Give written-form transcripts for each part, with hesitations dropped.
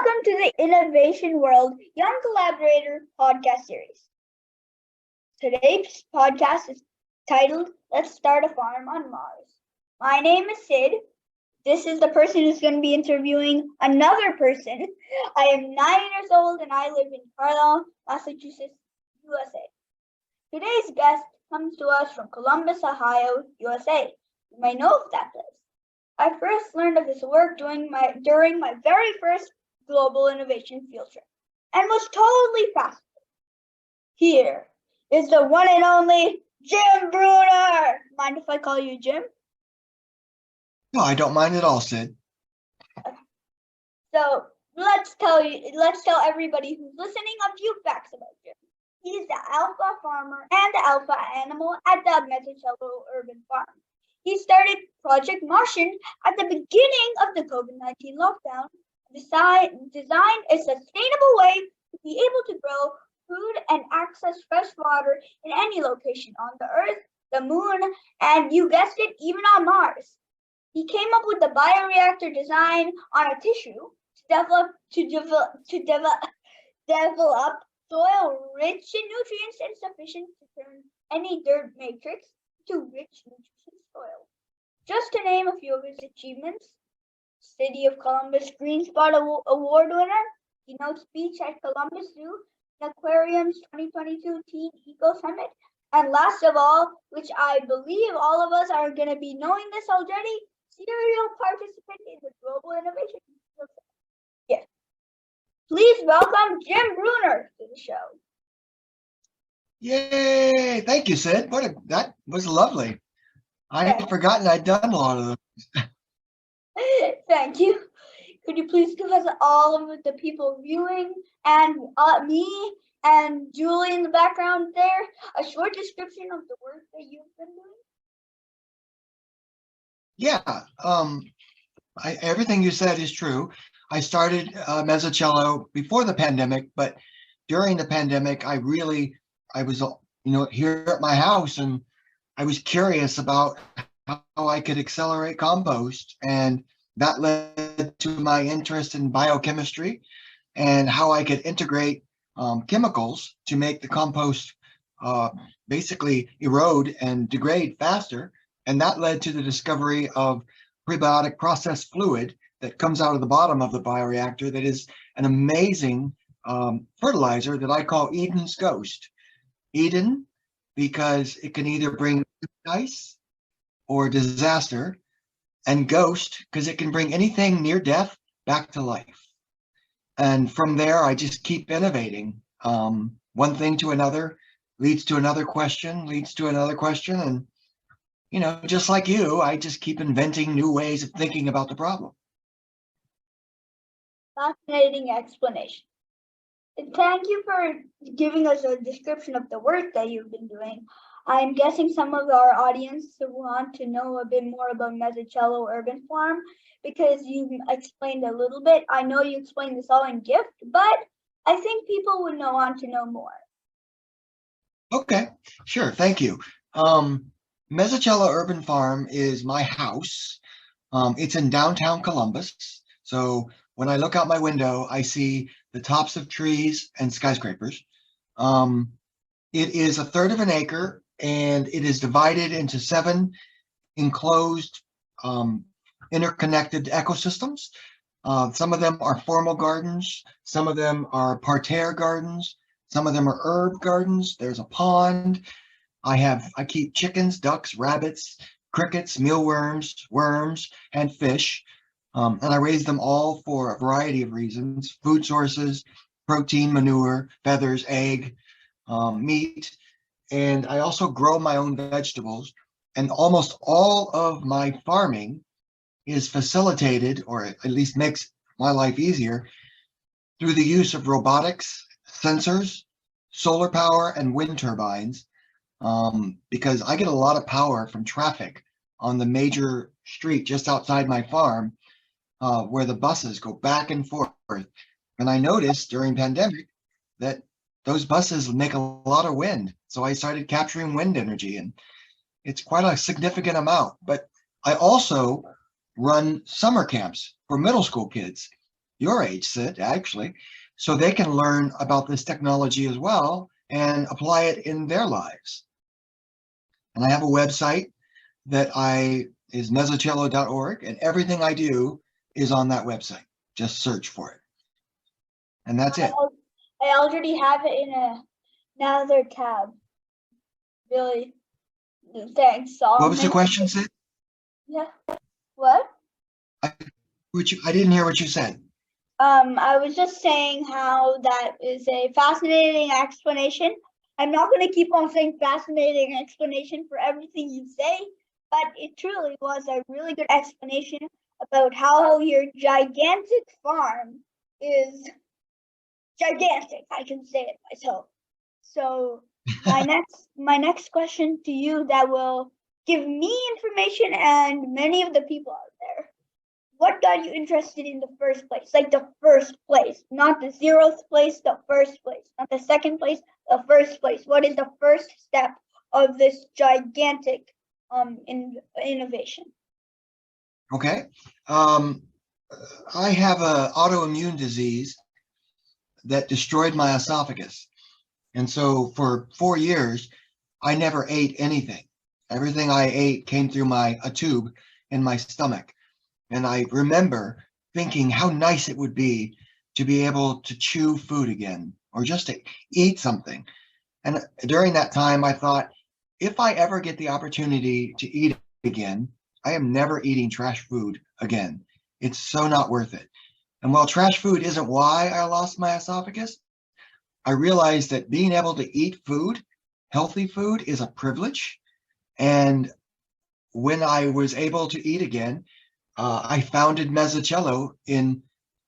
Welcome to the Innovation World Young Collaborator podcast series. Today's podcast is titled, Let's Start a Farm on Mars. My name is Sid. This is the person who's going to be interviewing another person. I am 9 years old and I live in Carlisle, Massachusetts, USA. Today's guest comes to us from Columbus, Ohio, USA. You may know of that place. I first learned of his work during my very first global innovation field trip and was totally fascinated. Here is the one and only Jim Bruner. Mind if I call you Jim? No, I don't mind at all, Sid. So let's tell everybody who's listening a few facts about Jim. He's the alpha farmer and the alpha animal at the Monticello Urban Farm. He started Project Martian at the beginning of the COVID-19 lockdown, designed a sustainable way to be able to grow food and access fresh water in any location on the Earth, the Moon, and you guessed it, even on Mars. He came up with the bioreactor design on a tissue to develop soil rich in nutrients and sufficient to turn any dirt matrix to rich nutritious soil. Just to name a few of his achievements: City of Columbus Green Spot Award winner, keynote speech at Columbus Zoo, and Aquarium's 2022 Teen Eco Summit, and last of all, which I believe all of us are going to be knowing this already, serial participant in the Global Innovation. Yes. Please welcome Jim Bruner to the show. Yay! Thank you, Sid. That was lovely. I had forgotten I'd done a lot of those. Thank you. Could you please give us, all of the people viewing and me and Julie in the background there, a short description of the work that you've been doing? Yeah, everything you said is true. I started Mezzocello before the pandemic, but during the pandemic, I was here at my house, and I was curious about how I could accelerate compost, and that led to my interest in biochemistry and how I could integrate chemicals to make the compost basically erode and degrade faster. And that led to the discovery of prebiotic processed fluid that comes out of the bottom of the bioreactor that is an amazing fertilizer that I call Eden's Ghost. Eden, because it can either bring paradise or disaster, and ghost, because it can bring anything near death back to life. And from there, I just keep innovating. One thing to another leads to another question, leads to another question. And, just like you, I just keep inventing new ways of thinking about the problem. Fascinating explanation. Thank you for giving us a description of the work that you've been doing. I'm guessing some of our audience want to know a bit more about Monticello Urban Farm because you explained a little bit. I know you explained this all in gift, but I think people would want to know more. Okay, sure. Thank you. Monticello Urban Farm is my house. It's in downtown Columbus. So when I look out my window, I see the tops of trees and skyscrapers. It is 1/3 of an acre, and it is divided into 7 enclosed, interconnected ecosystems. Some of them are formal gardens. Some of them are parterre gardens. Some of them are herb gardens. There's a pond. I keep chickens, ducks, rabbits, crickets, mealworms, worms, and fish. And I raise them all for a variety of reasons: food sources, protein, manure, feathers, egg, meat. And I also grow my own vegetables. And almost all of my farming is facilitated, or at least makes my life easier, through the use of robotics, sensors, solar power, and wind turbines. Because I get a lot of power from traffic on the major street just outside my farm, where the buses go back and forth. And I noticed during pandemic that those buses make a lot of wind. So I started capturing wind energy, and it's quite a significant amount. But I also run summer camps for middle school kids. your age, Sid, actually, so they can learn about this technology as well and apply it in their lives. And I have a website that is mezzocello.org, and everything I do is on that website. Just search for it. And that's it. I already have it in another tab. Really, thanks. So What was the question, Sid? Yeah. What? I didn't hear what you said. I was just saying how that is a fascinating explanation. I'm not going to keep on saying fascinating explanation for everything you say, but it truly was a really good explanation about how your gigantic farm is gigantic. I can say it myself. So my next question to you that will give me information and many of the people out there. What got you interested in the first place? Like the first place, not the 0th place, the first place, not the second place, the first place. What is the first step of this gigantic innovation? Okay. I have an autoimmune disease that destroyed my esophagus. And so for 4 years, I never ate anything. Everything I ate came through a tube in my stomach. And I remember thinking how nice it would be to be able to chew food again or just to eat something. And during that time, I thought, if I ever get the opportunity to eat again, I am never eating trash food again. It's so not worth it. And while trash food isn't why I lost my esophagus, I realized that being able to eat food, healthy food, is a privilege. And when I was able to eat again, I founded Mezzocello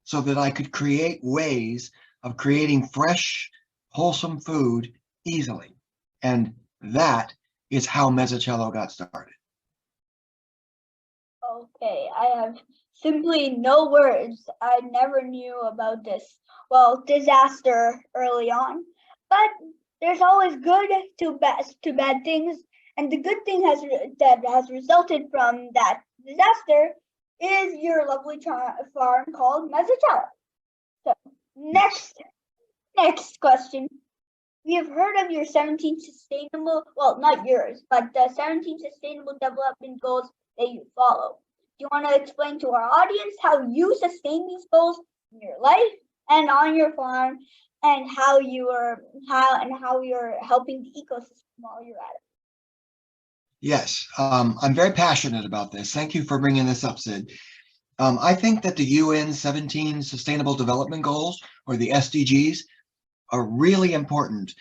so that I could create ways of creating fresh, wholesome food easily. And that is how Mezzocello got started. Okay, I have simply no words. I never knew about this, disaster early on. But there's always good to bad things, and the good thing that has resulted from that disaster is your lovely farm called Mezzocello. So next question. We have heard of your 17 sustainable, not yours, but the 17 sustainable development goals that you follow. Do you want to explain to our audience how you sustain these goals in your life and on your farm, and how you're helping the ecosystem while you're at it? Yes, I'm very passionate about this. Thank you for bringing this up, Sid. I think that the UN 17 Sustainable Development Goals, or the SDGs, are really important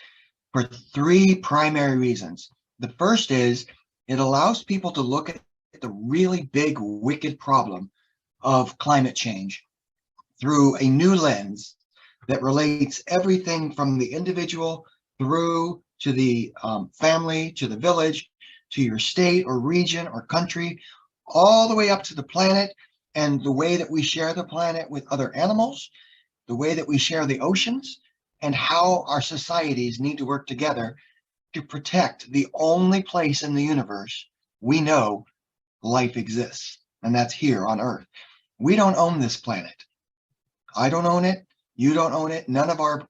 for 3 primary reasons. The first is it allows people to look at the really big, wicked problem of climate change through a new lens that relates everything from the individual through to the family, to the village, to your state or region or country, all the way up to the planet, and the way that we share the planet with other animals, the way that we share the oceans, and how our societies need to work together to protect the only place in the universe we know life exists, and that's here on Earth. We don't own this planet. I don't own it. You don't own it. None of our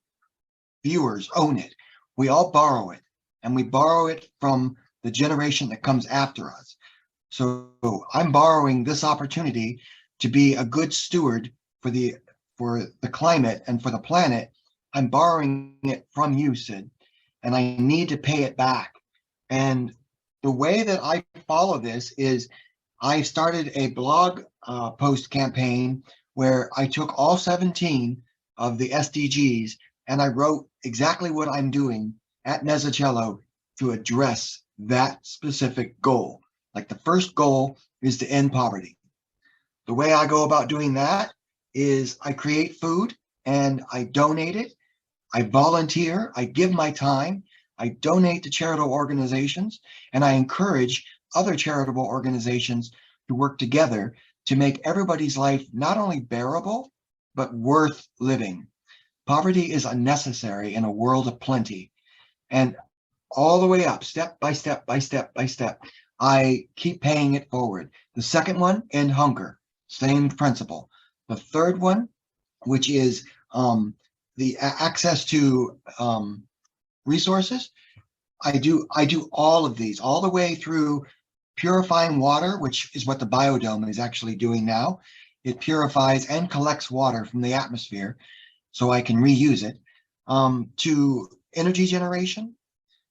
viewers own it. We all borrow it, and we borrow it from the generation that comes after us. So I'm borrowing this opportunity to be a good steward for the climate and for the planet. I'm borrowing it from you, Sid, and I need to pay it back. And the way that I follow this is I started a blog post campaign where I took all 17 of the SDGs and I wrote exactly what I'm doing at Mezzocello to address that specific goal. Like the first goal is to end poverty. The way I go about doing that is I create food and I donate it. I volunteer, I give my time, I donate to charitable organizations, and I encourage other charitable organizations to work together to make everybody's life not only bearable, but worth living. Poverty is unnecessary in a world of plenty. And all the way up, step by step by step by step, I keep paying it forward. The second one, end hunger, same principle. The third one, which is the access to resources. I do all of these all the way through purifying water, which is what the biodome is actually doing now. It purifies and collects water from the atmosphere so I can reuse it, to energy generation,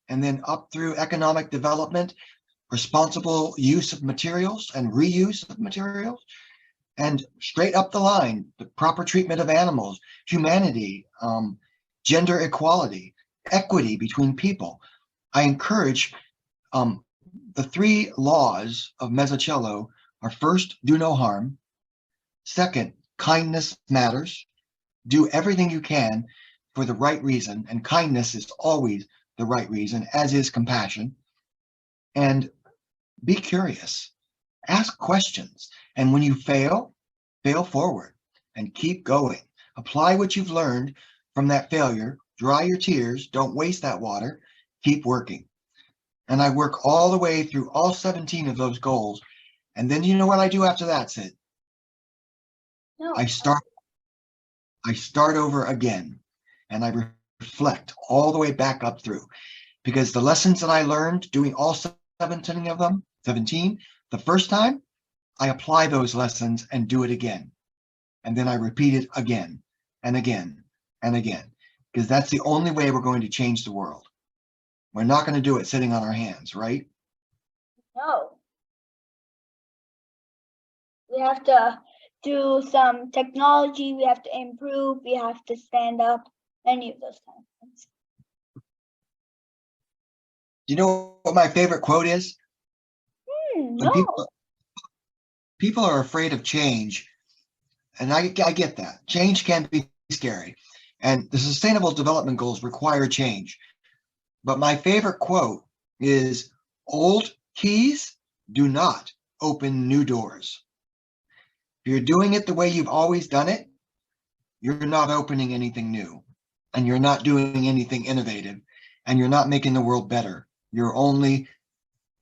and then up through economic development, responsible use of materials and reuse of materials, and straight up the line, the proper treatment of animals, humanity, gender equality, equity between people. I encourage the 3 laws of Mezzocello are: first, do no harm; second, kindness matters. Do everything you can for the right reason, and kindness is always the right reason, as is compassion. And be curious, ask questions, and when you fail forward and keep going. Apply what you've learned from that failure, dry your tears, don't waste that water, keep working. And I work all the way through all 17 of those goals. And then you know what I do after that, Sid? No. I start over again, and I reflect all the way back up through, because the lessons that I learned doing all 17 of them, the first time, I apply those lessons and do it again. And then I repeat it again and again and again, because that's the only way we're going to change the world. We're not going to do it sitting on our hands, right? No. We have to do some technology, we have to improve, we have to stand up, any of those kind of things. Do you know what my favorite quote is? When No. people are afraid of change, and I get that. Change can be scary, and the Sustainable Development Goals require change. But my favorite quote is, old keys do not open new doors. If you're doing it the way you've always done it, you're not opening anything new, and you're not doing anything innovative, and you're not making the world better. You're only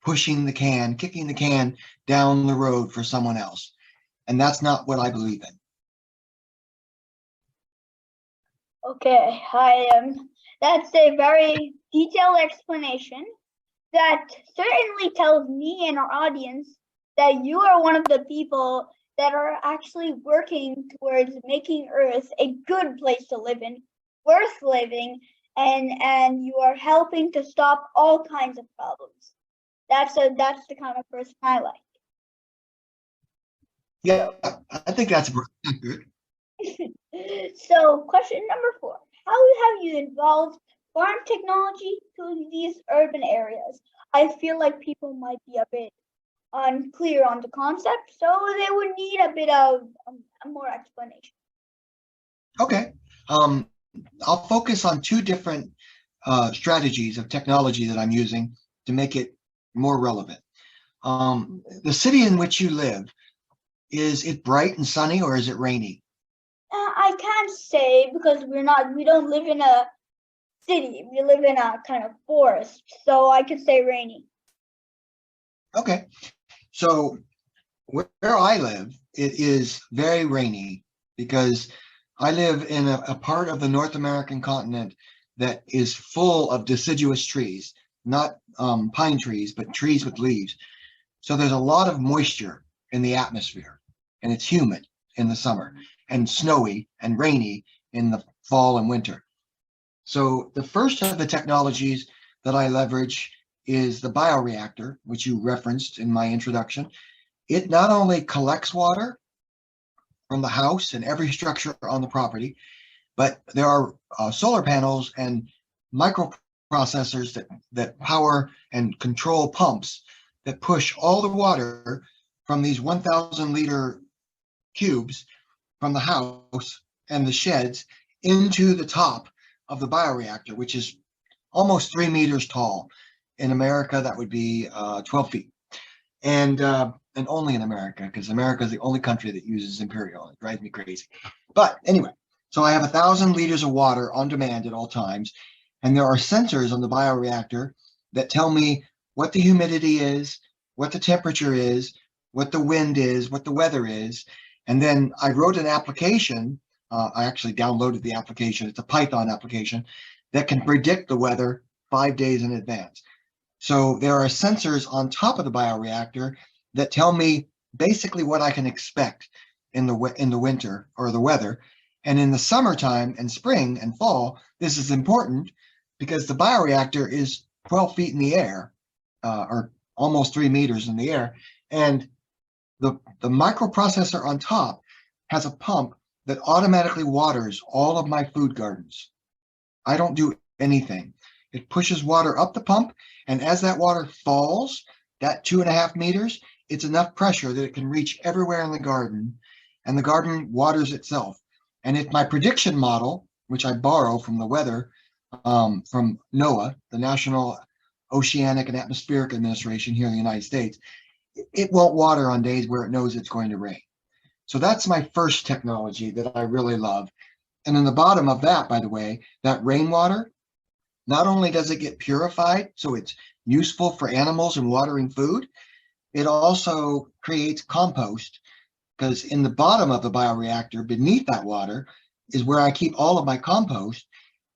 pushing the can, kicking the can down the road for someone else. And that's not what I believe in. Okay, that's a very detailed explanation that certainly tells me and our audience that you are one of the people that are actually working towards making Earth a good place to live in, worth living, and you are helping to stop all kinds of problems. That's the kind of person I like. Yeah, I think that's good. So question number 4, how have you involved farm technology to these urban areas? I feel like people might be a bit unclear on the concept, so they would need a bit of more explanation. Okay. I'll focus on 2 different strategies of technology that I'm using to make it more relevant. The city in which you live, is it bright and sunny, or is it rainy? I can't say, because we don't live in a city. We live in a kind of forest, so I could say rainy. Okay. So where I live, it is very rainy, because I live in a part of the North American continent that is full of deciduous trees, not pine trees, but trees with leaves. So there's a lot of moisture in the atmosphere, and it's humid in the summer, and snowy and rainy in the fall and winter. So the first of the technologies that I leverage is the bioreactor, which you referenced in my introduction. It not only collects water from the house and every structure on the property, but there are solar panels and microprocessors that power and control pumps that push all the water from these 1,000 liter cubes from the house and the sheds into the top of the bioreactor, which is almost 3 meters tall. In America, that would be 12 feet. And only in America, because America is the only country that uses Imperial. It drives me crazy. But anyway, so I have 1,000 liters of water on demand at all times. And there are sensors on the bioreactor that tell me what the humidity is, what the temperature is, what the wind is, what the weather is. And then I wrote an application I actually downloaded the application. It's a Python application that can predict the weather 5 days in advance. So there are sensors on top of the bioreactor that tell me basically what I can expect in the winter or the weather. And in the summertime and spring and fall, this is important because the bioreactor is 12 feet in the air, or almost 3 meters in the air. And the microprocessor on top has a pump that automatically waters all of my food gardens. I don't do anything. It pushes water up the pump, and as that water falls, that 2.5 meters, it's enough pressure that it can reach everywhere in the garden, and the garden waters itself. And if my prediction model, which I borrow from the weather, from NOAA, the National Oceanic and Atmospheric Administration here in the United States, it won't water on days where it knows it's going to rain. So that's my first technology that I really love. And in the bottom of that, by the way, that rainwater, not only does it get purified, so it's useful for animals and watering food, it also creates compost, because in the bottom of the bioreactor, beneath that water, is where I keep all of my compost.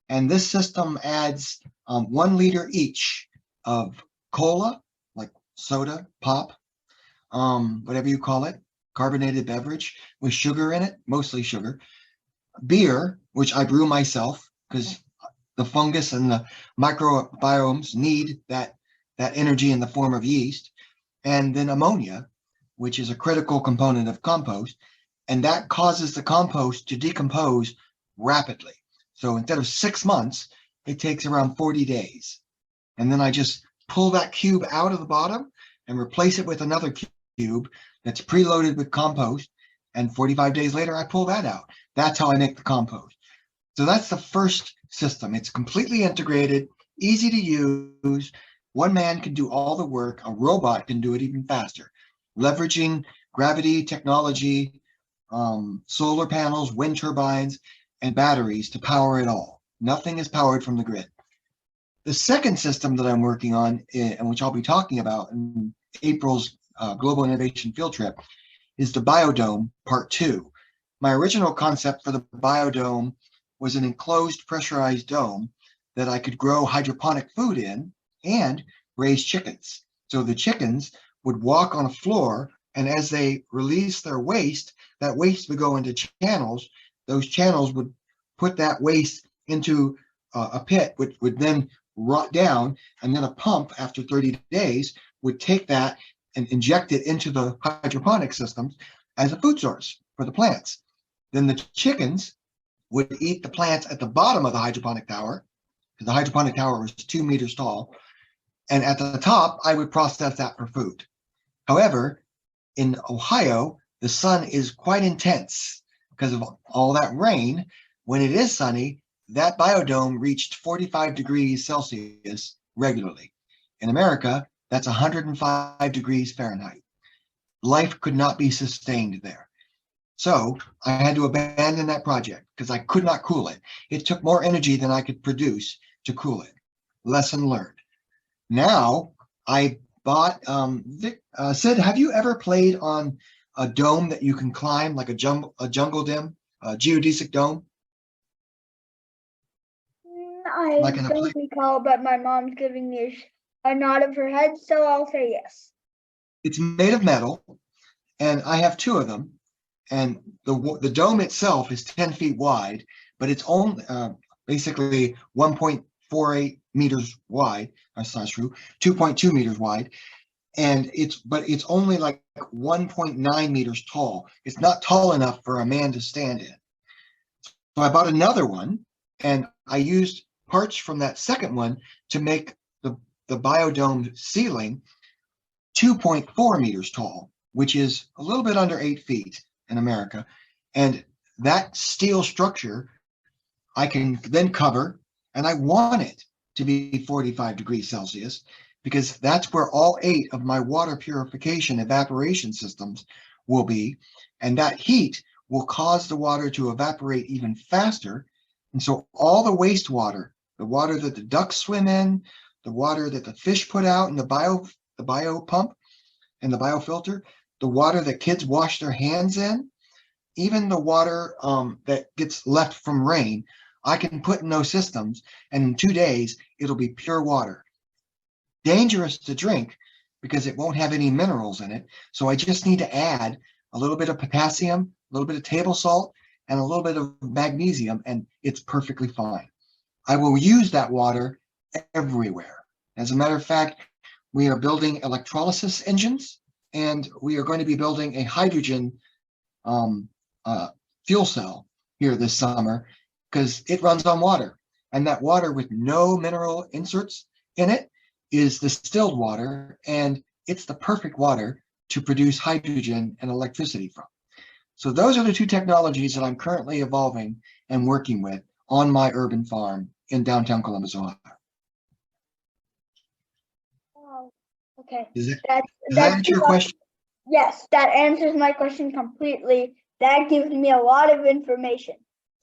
And this system adds 1 liter each of cola, like soda, pop, whatever you call it, carbonated beverage with sugar in it, mostly sugar, beer, which I brew myself because the fungus and the microbiomes need that energy in the form of yeast, and then ammonia, which is a critical component of compost, and that causes the compost to decompose rapidly. So instead of 6 months, it takes around 40 days. And then I just pull that cube out of the bottom and replace it with another cube that's preloaded with compost. And 45 days later, I pull that out. That's how I make the compost. So that's the first system. It's completely integrated, easy to use. One man can do all the work. A robot can do it even faster, leveraging gravity technology, solar panels, wind turbines, and batteries to power it all. Nothing is powered from the grid. The second system that I'm working on, and which I'll be talking about in April's Global Innovation Field Trip, is the Biodome Part 2. My original concept for the Biodome was an enclosed pressurized dome that I could grow hydroponic food in and raise chickens. So the chickens would walk on a floor, and as they release their waste, that waste would go into channels. Those channels would put that waste into a pit, which would then rot down, and then a pump after 30 days would take that and inject it into the hydroponic systems as a food source for the plants. Then the chickens would eat the plants at the bottom of the hydroponic tower, because the hydroponic tower was 2 meters tall, and at the top, I would process that for food. However, in Ohio, the sun is quite intense because of all that rain. When it is sunny, that biodome reached 45 degrees Celsius regularly. In America, that's 105 degrees Fahrenheit. Life could not be sustained there. So I had to abandon that project because I could not cool it. It took more energy than I could produce to cool it. Lesson learned. Now I bought, Sid, have you ever played on a dome that you can climb, like a jungle dome, a geodesic dome? I Like in a don't recall, but my mom's giving me a nod of her head, so I'll say yes. It's made of metal, and I have 2 of them. And the dome itself is 10 feet wide, but it's only basically 1.48 meters wide. That's not true. 2.2 meters wide, and it's only like 1.9 meters tall. It's not tall enough for a man to stand in. So I bought another one, and I used parts from that second one to make the biodome ceiling 2.4 meters tall, which is a little bit under 8 feet in America. And that steel structure I can then cover, and I want it to be 45 degrees Celsius because that's where all 8 of my water purification evaporation systems will be. And that heat will cause the water to evaporate even faster. And so all the wastewater, the water that the ducks swim in, the water that the fish put out in the bio pump and the biofilter, the water that kids wash their hands in, even the water that gets left from rain, I can put in those systems, and in 2 days, it'll be pure water. Dangerous to drink because it won't have any minerals in it. So I just need to add a little bit of potassium, a little bit of table salt, and a little bit of magnesium, and it's perfectly fine. I will use that water everywhere. As a matter of fact, we are building electrolysis engines, and we are going to be building a hydrogen um, fuel cell here this summer because it runs on water. And that water with no mineral inserts in it is distilled water, and it's the perfect water to produce hydrogen and electricity from. So those are the two technologies that I'm currently evolving and working with on my urban farm in downtown Columbus, Ohio. Wow. Okay. Does That's that answer your question? Yes, that answers my question completely. That gives me a lot of information.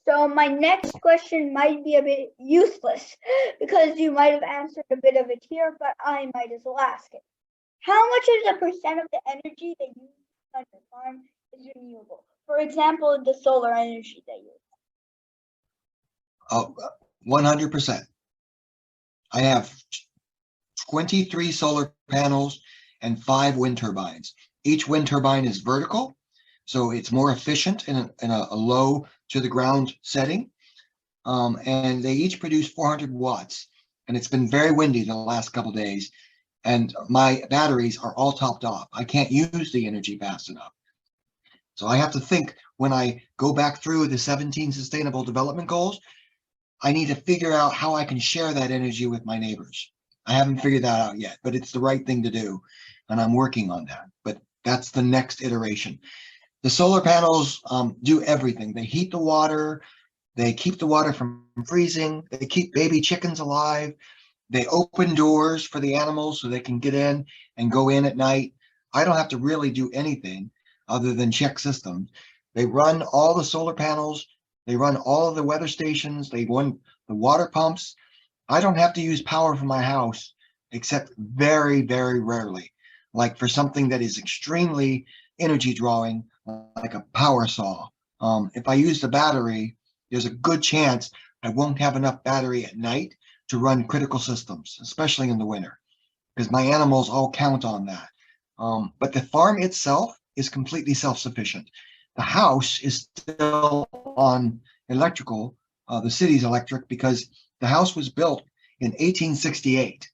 So my next question might be a bit useless because you might have answered a bit of it here, but I might as well ask it. How much is the percent of the energy that you use on your farm is renewable? For example, the solar energy that you use. Oh, 100%. I have 23 solar panels and 5 wind turbines. Each wind turbine is vertical, so it's more efficient in a low to the ground setting. And they each produce 400 watts. And it's been very windy the last couple of days. And my batteries are all topped off. I can't use the energy fast enough. So I have to think when I go back through the 17 Sustainable Development Goals, I need to figure out how I can share that energy with my neighbors. I haven't figured that out yet, but it's the right thing to do. And I'm working on that. But that's the next iteration. The solar panels do everything. They heat the water. They keep the water from freezing. They keep baby chickens alive. They open doors for the animals so they can get in and go in at night. I don't have to really do anything other than check systems. They run all the solar panels. They run all of the weather stations. They run the water pumps. I don't have to use power from my house except very, very rarely, like for something that is extremely energy drawing, like a power saw. If I use the battery, there's a good chance I won't have enough battery at night to run critical systems, especially in the winter, because my animals all count on that. But the farm itself is completely self-sufficient. The house is still on electrical, the city's electric, because the house was built in 1868.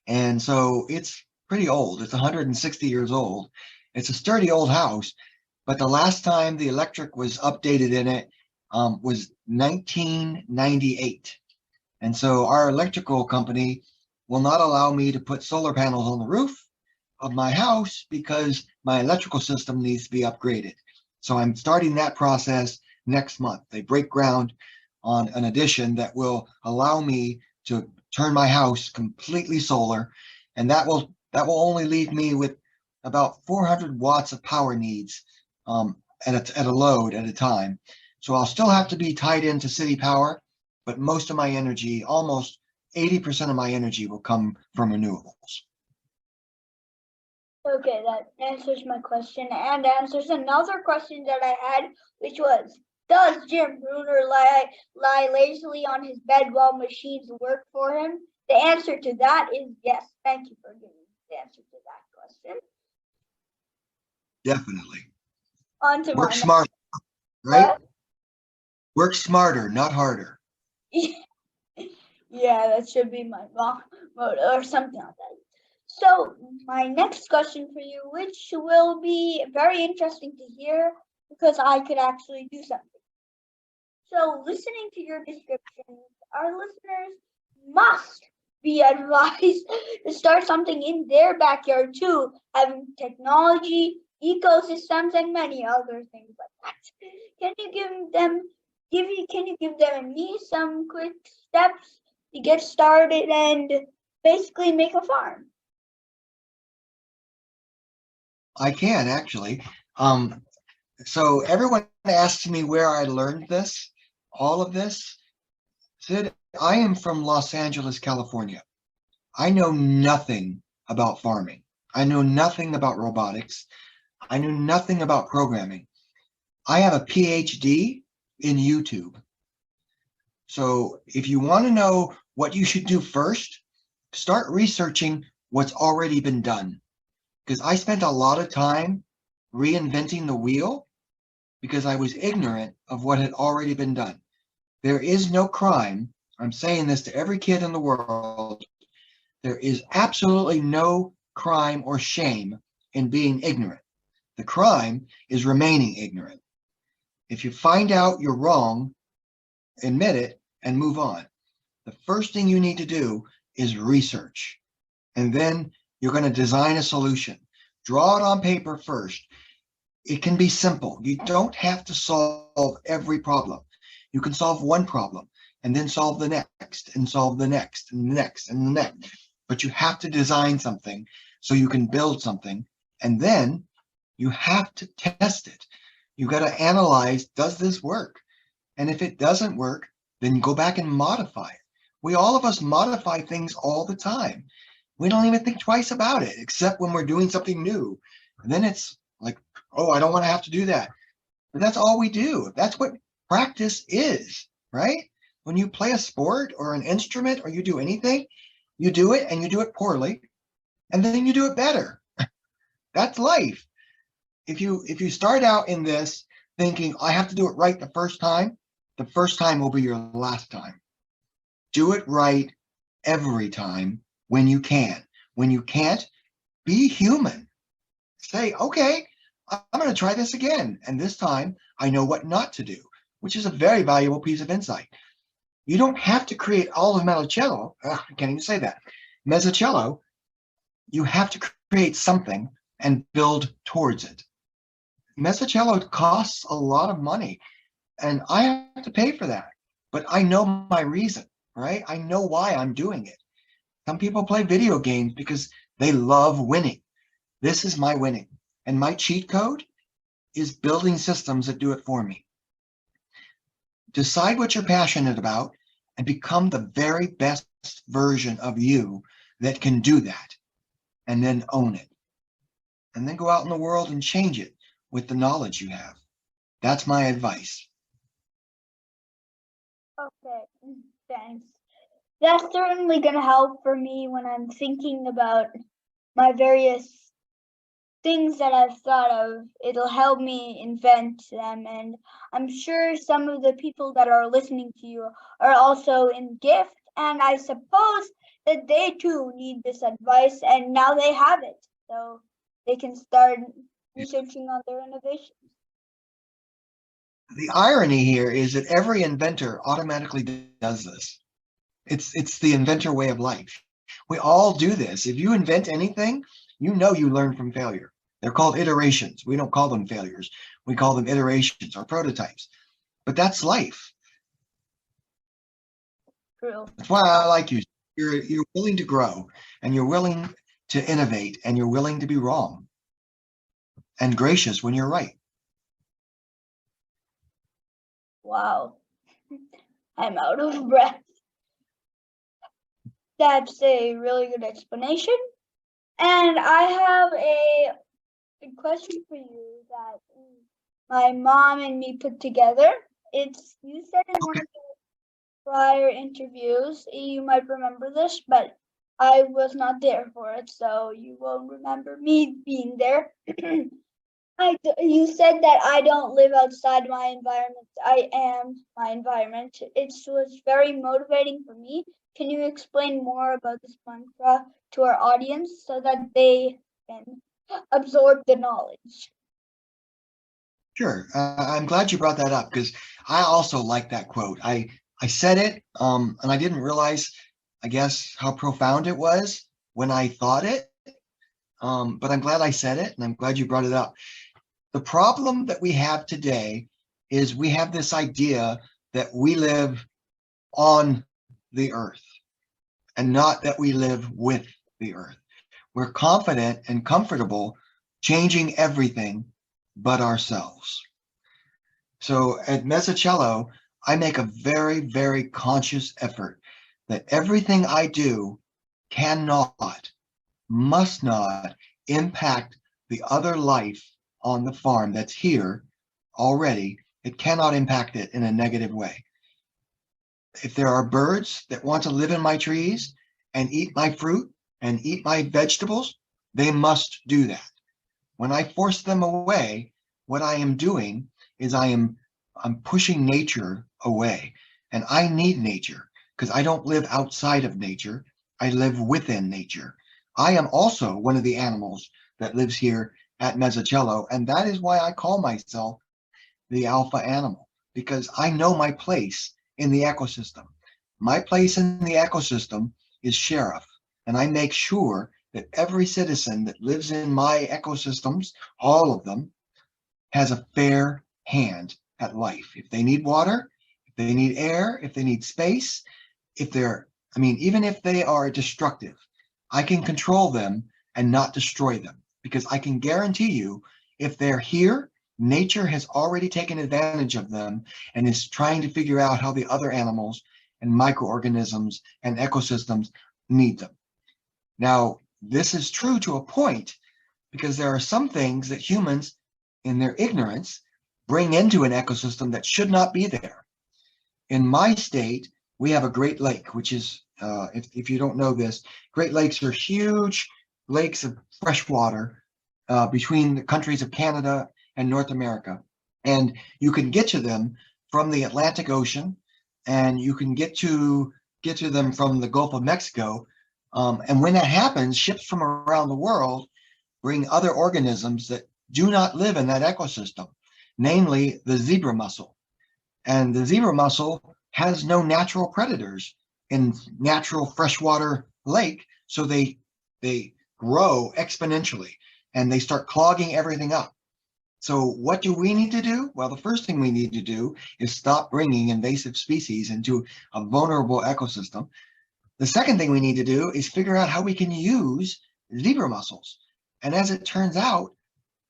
And so it's pretty old. It's 160 years old. It's a sturdy old house, but the last time the electric was updated in it was 1998. And so our electrical company will not allow me to put solar panels on the roof of my house because my electrical system needs to be upgraded. So I'm starting that process next month. They break ground on an addition that will allow me to turn my house completely solar, and that will only leave me with about 400 watts of power needs at a load at a time. So I'll still have to be tied into city power, but most of my energy, almost 80% of my energy, will come from renewables. Okay, that answers my question and answers another question that I had, which was, does Jim Bruner lie lazily on his bed while machines work for him? The answer to that is yes. Thank you for giving the answer to that question. Definitely. On to Work smarter, right? What? Work smarter, not harder. Yeah, that should be my motto or something like that. So my next question for you, which will be very interesting to hear because I could actually do something. So listening to your descriptions, our listeners must be advised to start something in their backyard too, having technology, ecosystems, and many other things like that. Can you give them and me some quick steps to get started and basically make a farm? I can actually. So everyone asks me where I learned this, all of this. Sid, I am from Los Angeles, California. I know nothing about farming. I know nothing about robotics. I knew nothing about programming. I have a PhD in YouTube. So if you want to know what you should do first, start researching what's already been done. Because I spent a lot of time reinventing the wheel because I was ignorant of what had already been done. There is no crime. I'm saying this to every kid in the world. There is absolutely no crime or shame in being ignorant. The crime is remaining ignorant. If you find out you're wrong, admit it and move on. The first thing you need to do is research. And then you're going to design a solution. Draw it on paper first. It can be simple. You don't have to solve every problem. You can solve one problem and then solve the next and solve the next and the next and the next. But you have to design something so you can build something. And then you have to test it. You got to analyze, does this work? And if it doesn't work, then you go back and modify it. All of us modify things all the time. We don't even think twice about it, except when we're doing something new. And then it's like, oh, I don't want to have to do that. But that's all we do. That's what practice is, right? When you play a sport or an instrument or you do anything, you do it and you do it poorly, and then you do it better. That's life. If you start out in this thinking, I have to do it right the first time will be your last time. Do it right every time when you can. When you can't, be human. Say, okay, I'm going to try this again. And this time I know what not to do, which is a very valuable piece of insight. You don't have to create all of Mezzocello. I can't even say that. Mezzocello, you have to create something and build towards it. Mezzocello costs a lot of money, and I have to pay for that. But I know my reason, right? I know why I'm doing it. Some people play video games because they love winning. This is my winning. And my cheat code is building systems that do it for me. Decide what you're passionate about and become the very best version of you that can do that. And then own it. And then go out in the world and change it with the knowledge you have. That's my advice. Okay, thanks. That's certainly going to help for me when I'm thinking about my various things that I've thought of. It'll help me invent them, and I'm sure some of the people that are listening to you are also in gift, and I suppose that they too need this advice, and now they have it, so they can start researching on their innovations. The irony here is that every inventor automatically does this. It's the inventor way of life. We all do this. If you invent anything, you know you learn from failure. They're called iterations. We don't call them failures. We call them iterations or prototypes. But that's life. True. That's why I like you. You're willing to grow, and you're willing to innovate, and you're willing to be wrong and gracious when you're right. Wow. I'm out of breath. That's a really good explanation. And I have a question for you that my mom and me put together. You said in one of the prior interviews, you might remember this, but I was not there for it, so you won't remember me being there. You said that I don't live outside my environment. I am my environment. It was very motivating for me. Can you explain more about this mantra to our audience so that they can absorb the knowledge? Sure. I'm glad you brought that up because I also like that quote. I said it, and I didn't realize, I guess, how profound it was when I thought it. But I'm glad I said it, and I'm glad you brought it up. The problem that we have today is we have this idea that we live on the earth and not that we live with the earth. We're confident and comfortable changing everything but ourselves. So at Mezzocello, I make a very, very conscious effort that everything I do cannot, must not impact the other life on the farm that's here already, it cannot impact it in a negative way. If there are birds that want to live in my trees and eat my fruit and eat my vegetables, they must do that. When I force them away, what I am doing is I'm pushing nature away. And I need nature because I don't live outside of nature. I live within nature. I am also one of the animals that lives here at Mezzocello, and that is why I call myself the alpha animal, because I know my place in the ecosystem. My place in the ecosystem is sheriff, and I make sure that every citizen that lives in my ecosystems, all of them, has a fair hand at life. If they need water, if they need air, if they need space, even if they are destructive, I can control them and not destroy them, because I can guarantee you, if they're here, nature has already taken advantage of them and is trying to figure out how the other animals and microorganisms and ecosystems need them. Now, this is true to a point, because there are some things that humans, in their ignorance, bring into an ecosystem that should not be there. In my state, we have a Great Lake, which is, if you don't know this, Great Lakes are huge lakes of fresh water between the countries of Canada and North America. And you can get to them from the Atlantic Ocean, and you can get to them from the Gulf of Mexico. And when that happens, ships from around the world bring other organisms that do not live in that ecosystem, namely the zebra mussel. And the zebra mussel has no natural predators in natural freshwater lake, so they grow exponentially and they start clogging everything up. So what do we need to do? Well, the first thing we need to do is stop bringing invasive species into a vulnerable ecosystem. The second thing we need to do is figure out how we can use zebra mussels. And as it turns out,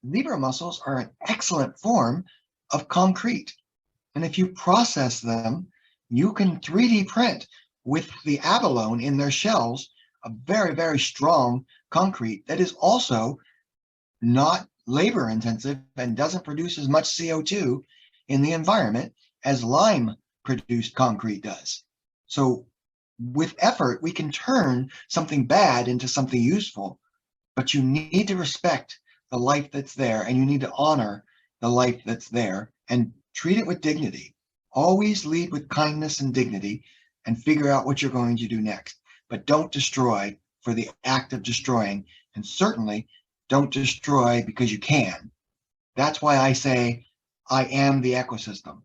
zebra mussels are an excellent form of concrete. And if you process them, you can 3D print with the abalone in their shells a very, very strong concrete that is also not labor intensive and doesn't produce as much CO2 in the environment as lime produced concrete does. So with effort, we can turn something bad into something useful, but you need to respect the life that's there, and you need to honor the life that's there and treat it with dignity. Always lead with kindness and dignity and figure out what you're going to do next. But don't destroy for the act of destroying, and certainly don't destroy because you can. That's why I say I am the ecosystem.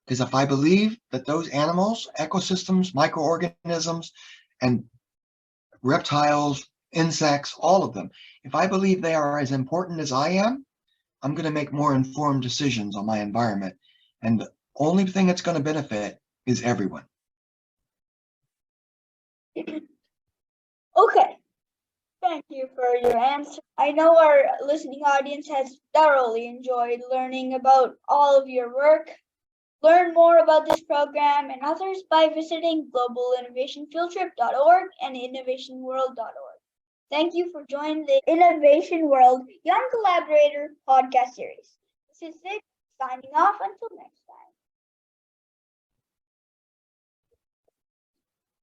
Because if I believe that those animals, ecosystems, microorganisms, and reptiles, insects, all of them, if I believe they are as important as I am, I'm going to make more informed decisions on my environment. And the only thing that's going to benefit is everyone. Okay, thank you for your answer. I know our listening audience has thoroughly enjoyed learning about all of your work. Learn more about this program and others by visiting globalinnovationfieldtrip.org and innovationworld.org. Thank you for joining the Innovation World Young Collaborator podcast series. This is Sid, signing off until next.